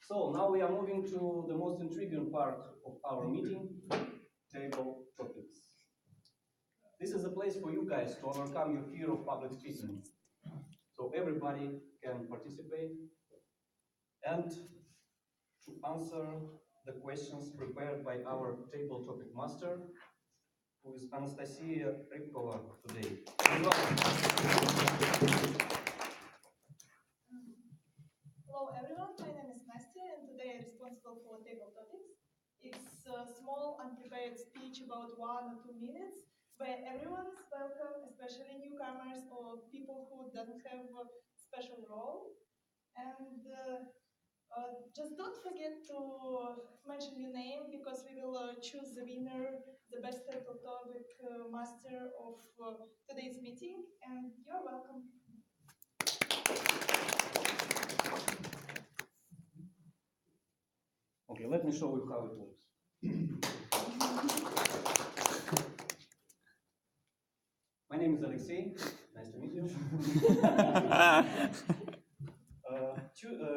So now we are moving to the most intriguing part of our meeting, table topics. This is a place for you guys to overcome your fear of public speaking. So everybody can participate and to answer the questions prepared by our table topic master, who is Anastasia Rybkova today. Hello everyone, my name is Nastia and today I'm responsible for table topics. It's a small unprepared speech about 1 or 2 minutes where everyone is welcome, especially newcomers or people who doesn't have a special role. And just don't forget to mention your name because we will choose the winner, the best table topic master of today's meeting, and you're welcome. Okay, let me show you how it works. My name is Alexei. Nice to meet you.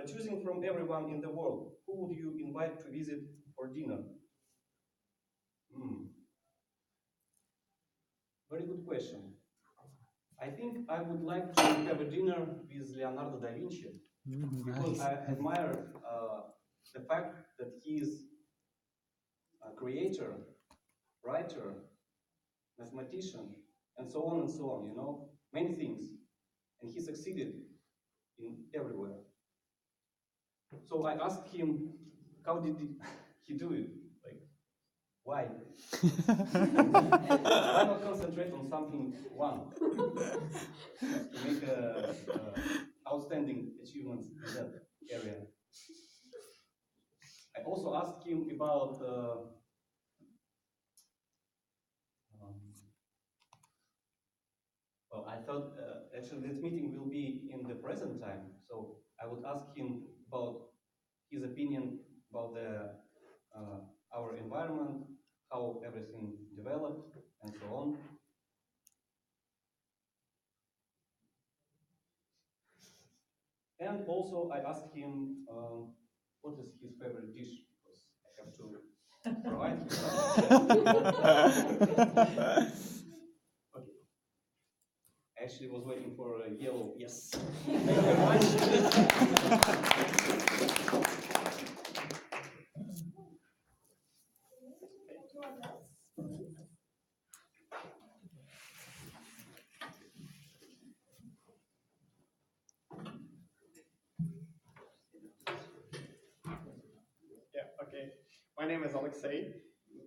Choosing from everyone in the world, who would you invite to visit for dinner? Very good question. I think I would like to have a dinner with Leonardo da Vinci because I admire the fact that he is a creator, writer, mathematician, and so on, you know, many things. And he succeeded in everywhere. So I asked him, how did he do it? Like, why? Why not concentrate on something one? To make outstanding achievements in that area. I also asked him about well, I thought actually this meeting will be in the present time, so I would ask him about his opinion about the our environment, how everything developed, and so on. And also, I asked him what is his favorite dish, because I have to provide him. Okay. I actually was waiting for a yellow yes. Thank you very much. Okay. My name is Alexei.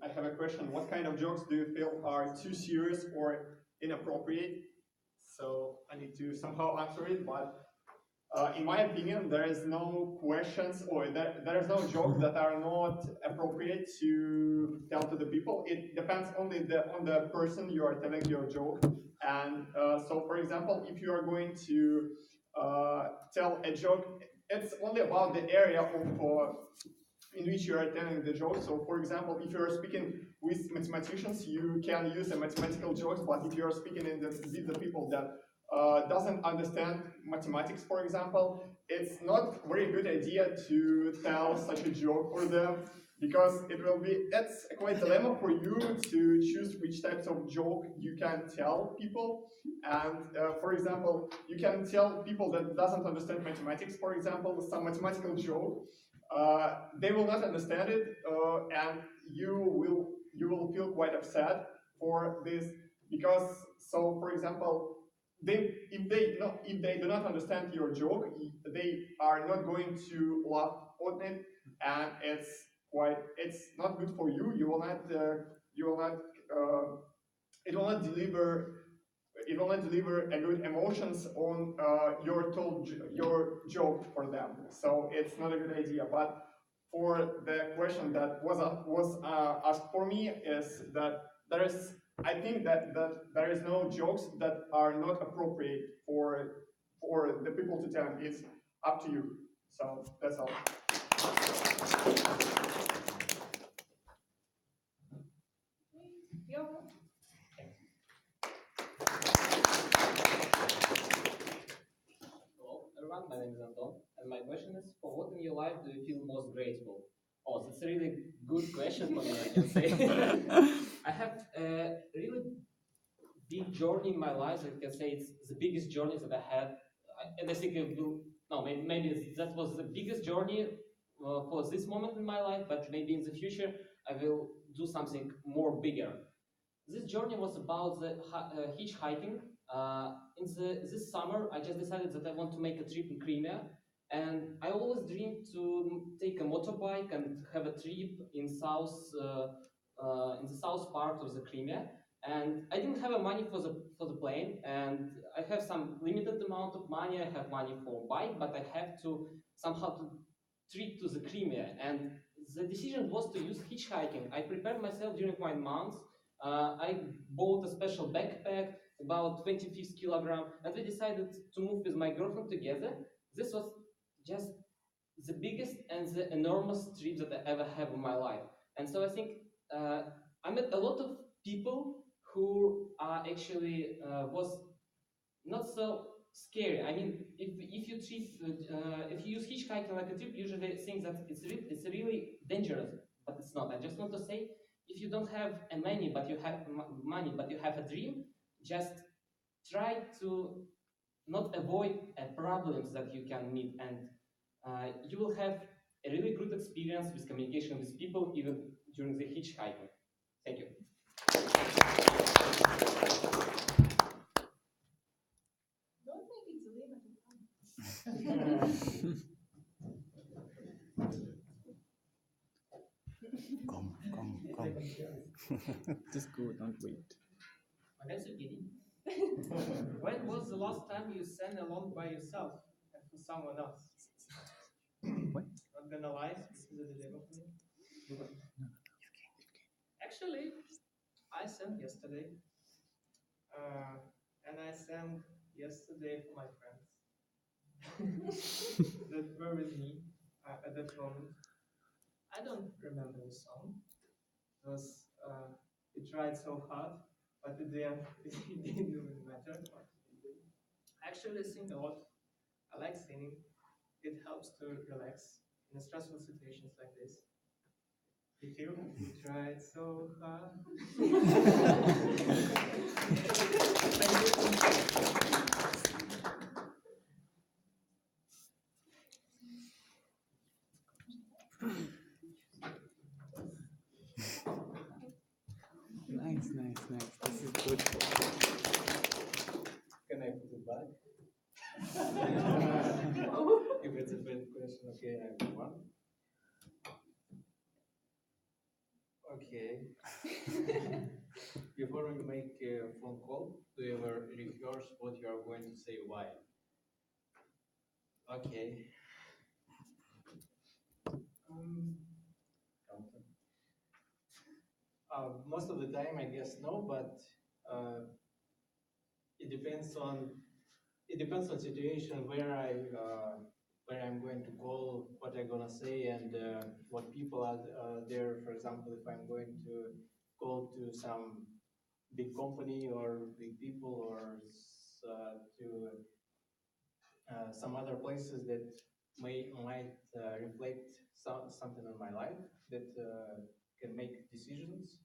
I have a question. What kind of jokes do you feel are too serious or inappropriate? So I need to somehow answer it, but in my opinion, there is no questions or there is no jokes that are not appropriate to tell to the people. It depends only on the person you are telling your joke. And so, for example, if you are going to tell a joke, it's only about the area of in which you are telling the joke. So, for example, if you are speaking with mathematicians, you can use a mathematical jokes. But if you are speaking with the people that doesn't understand mathematics, for example, it's not a very good idea to tell such a joke for them because it's a quite dilemma for you to choose which types of joke you can tell people. And for example, you can tell people that doesn't understand mathematics, for example, some mathematical joke. They will not understand it, and you will feel quite upset for this because, so for example, if they do not understand your joke, they are not going to laugh on it, and it's not good for you. It will not deliver a good emotions on your joke for them. So it's not a good idea. But for the question that was asked for me is that I think that there is no jokes that are not appropriate for the people to tell. It's up to you. So that's all. Hello everyone, my name is Anton, and my question is, for what your life do you feel most grateful? Oh, that's a really good question for me, I can say. I have a really big journey in my life. I can say it's the biggest journey that I had. And I think it will, no, maybe that was the biggest journey for this moment in my life, but maybe in the future I will do something more bigger. This journey was about the hitchhiking. This summer, I just decided that I want to make a trip in Crimea, and I always dreamed to take a motorbike and have a trip in the south part of the Crimea. And I didn't have a money for the plane, and I have some limited amount of money. I have money for bike, but I have to somehow to trip to the Crimea. And the decision was to use hitchhiking. I prepared myself during 1 month. I bought a special backpack, about 25 kilogram, and we decided to move with my girlfriend together. This was just the biggest and the enormous trip that I ever have in my life. And so I think I met a lot of people who are actually was not so scary. I mean, if you use hitchhiking like a trip, usually think that it's really dangerous, but it's not. I just want to say, if you don't have a money but you have money but you have a dream, just try to not avoid problems that you can meet, and you will have a really good experience with communication with people even during the hitchhiking. Thank you. Don't make it the limit of fun. Come. Just go, don't wait. That's okay. When was the last time you sang alone by yourself and for someone else? What? Not gonna lie, this is a dilemma for me. Actually, I sang yesterday. And I sang yesterday for my friends that were with me at that moment. I don't remember the song because we tried so hard, but at the end it didn't really matter. I actually sing a lot. I like singing. It helps to relax in stressful situations like this. With you, we tried so hard. Nice. This is good. Can I put it back? If it's a bad question, okay, I have one. Okay. Before we make a phone call, do you ever rehearse what you are going to say? Why? Okay. Most of the time, I guess no, but it depends on situation where I'm going to call, what I'm gonna say, and what people are there. For example, if I'm going to call to some big company or big people, or to some other places that might reflect something in my life that can make decisions.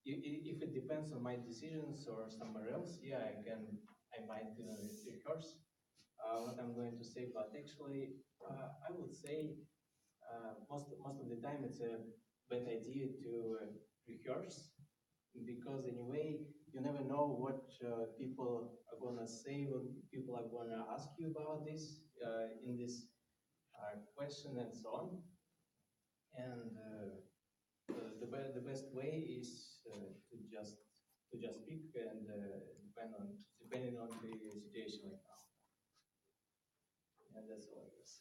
If if it depends on my decisions or somewhere else, I might rehearse what I'm going to say. But actually, I would say most of the time it's a bad idea to rehearse, because anyway you never know what people are gonna say, what people are gonna ask you about this in this question and so on. And the best way is to just speak and depending on the situation right now. And that's all I guess.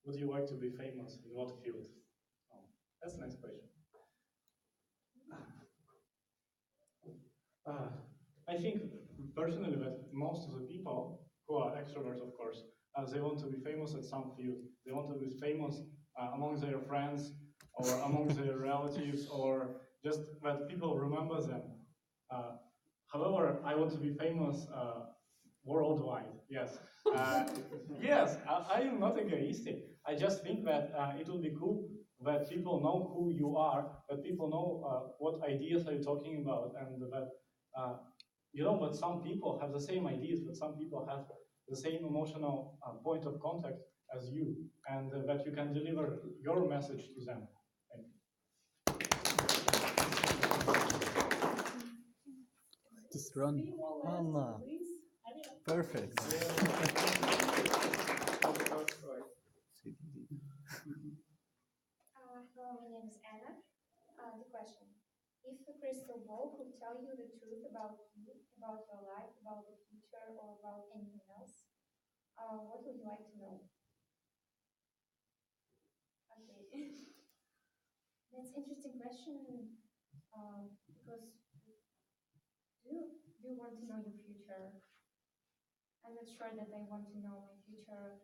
Would you like to be famous? In what field? Oh, that's a nice question. I think personally that most of the people who are extroverts, of course, they want to be famous at some field. They want to be famous among their friends or among their relatives, or just that people remember them. However, I want to be famous worldwide. Yes, yes. I am not egoistic. I just think that it will be cool that people know who you are, that people know what ideas are you talking about, and that you know that some people have the same ideas, but some people have the same emotional point of contact as you, and that you can deliver your message to them. Thank you. Just run. 3 more left, Anna. please. Ariel. Perfect. Hello, my name is Anna. The question: if a crystal ball could tell you the truth about you, about your life, about the future, or about anything else, what would you like to know? Okay, that's an interesting question. Because do you want to know your future? I'm not sure that I want to know my future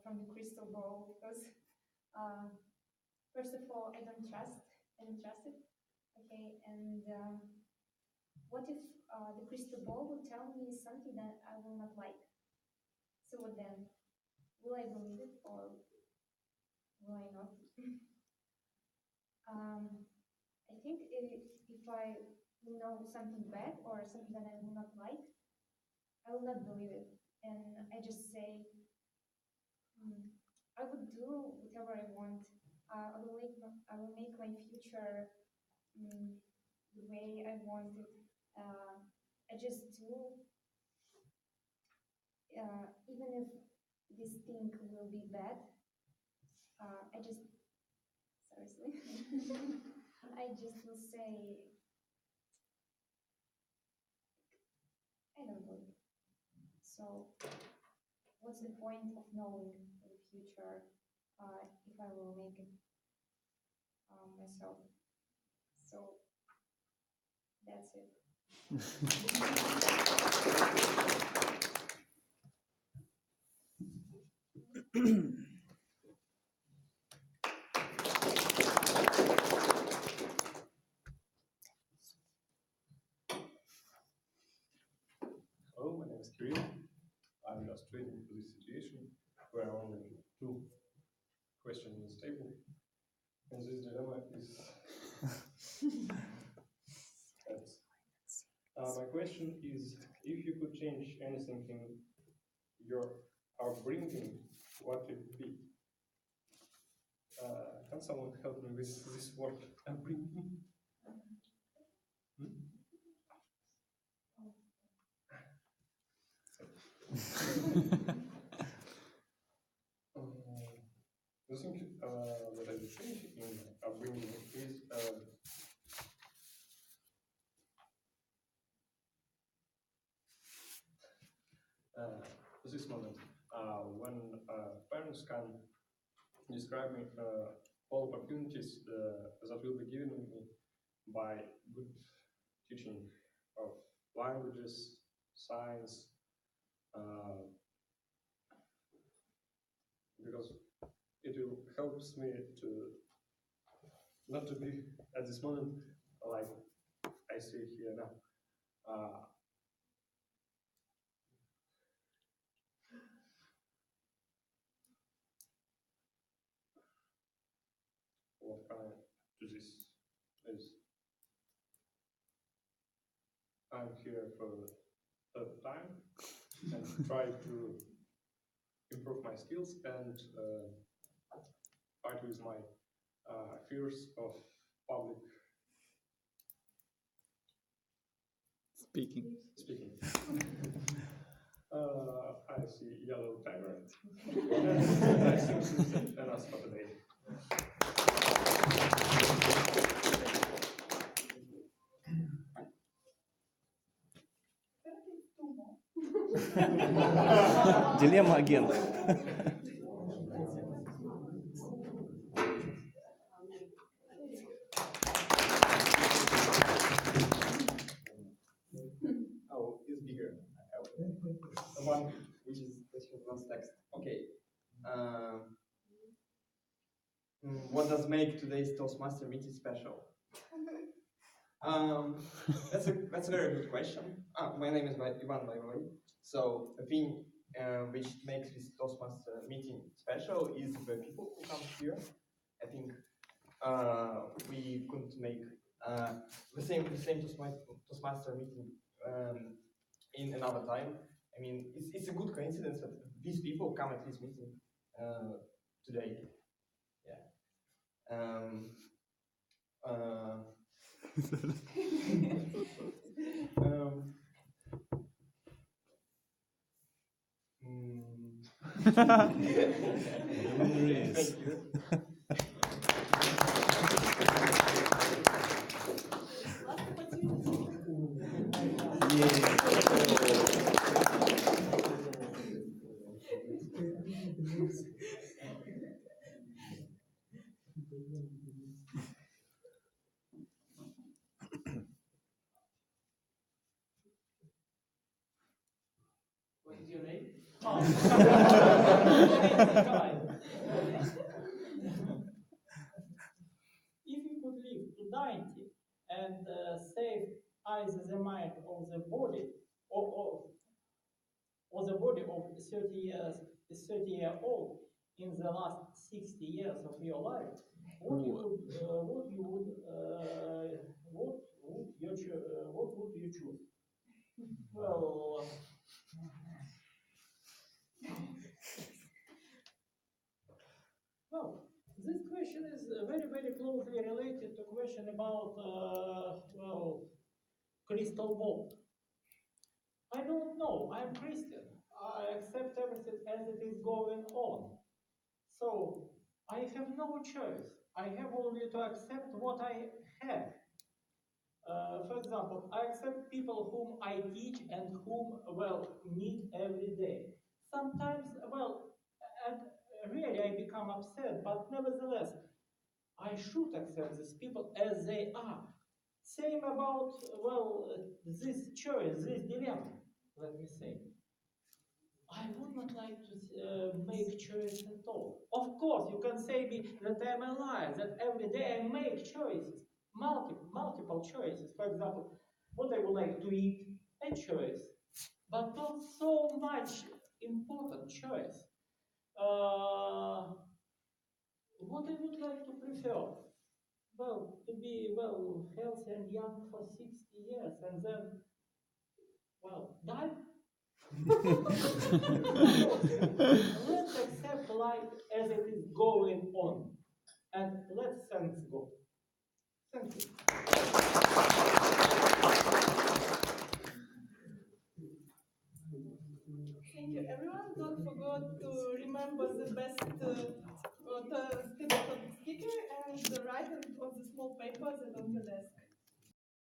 from the crystal ball because. First of all, I don't trust it. Okay, and what if the crystal ball will tell me something that I will not like? So what then? Will I believe it or will I not? I think if I will know something bad or something that I will not like, I will not believe it, and I just say, I would do whatever I want. I will make my future the way I want it. I just do, even if this thing will be bad. I just seriously, I just will say, I don't believe it. So, what's the point of knowing the future if I will make it myself? So that's it. Hello, my name is Kirill. I'm just waiting for this situation where only 2 questions on the table. And this dilemma is my question is, if you could change anything in your upbringing, what it would be? Can someone help me with this word, upbringing? The thing that I would change in upbringing is this moment when parents can describe me all opportunities that will be given me by good teaching of languages, science, because it will helps me to not to be at this moment like I see here now. What can I do this is I'm here for the time and try to improve my skills and fight with my fears of public Speaking. I see yellow timer. I think this is enough for today. Дилемма агента. Oh, it's bigger. the one which has text. Okay. What does make today's Toastmaster meeting special? That's a very good question. My name is Ivan, by the way. So the thing which makes this Toastmaster meeting special is the people who come here. I think we couldn't make the same Toastmaster meeting in another time. I mean, it's a good coincidence that these people come at this meeting today. Yeah. Thank you. Last opportunity. What is your name? If you could live to 90 and save either the mind or the body, or the body of 30-year-old in the last 60 years of your life, what would you choose? Well, well, this question is very, very closely related to question about, well, crystal ball. I don't know. I'm Christian. I accept everything as it is going on. So I have no choice. I have only to accept what I have. For example, I accept people whom I teach and whom, well, meet every day. Sometimes, well, and really I become upset, but nevertheless, I should accept these people as they are. Same about, well, this choice, this dilemma, let me say. I would not like to make choice at all. Of course, you can say me that I'm a liar, that every day I make choices, multiple choices. For example, what I would like to eat, a choice, but not so much important choice. What I would like to prefer? Well, to be, well, healthy and young for 60 years and then, well, die. Let's accept life as it is going on and let thanks go. Thank you. Thank you, everyone. Don't forget to remember the best speaker and write it on the small paper that on your desk.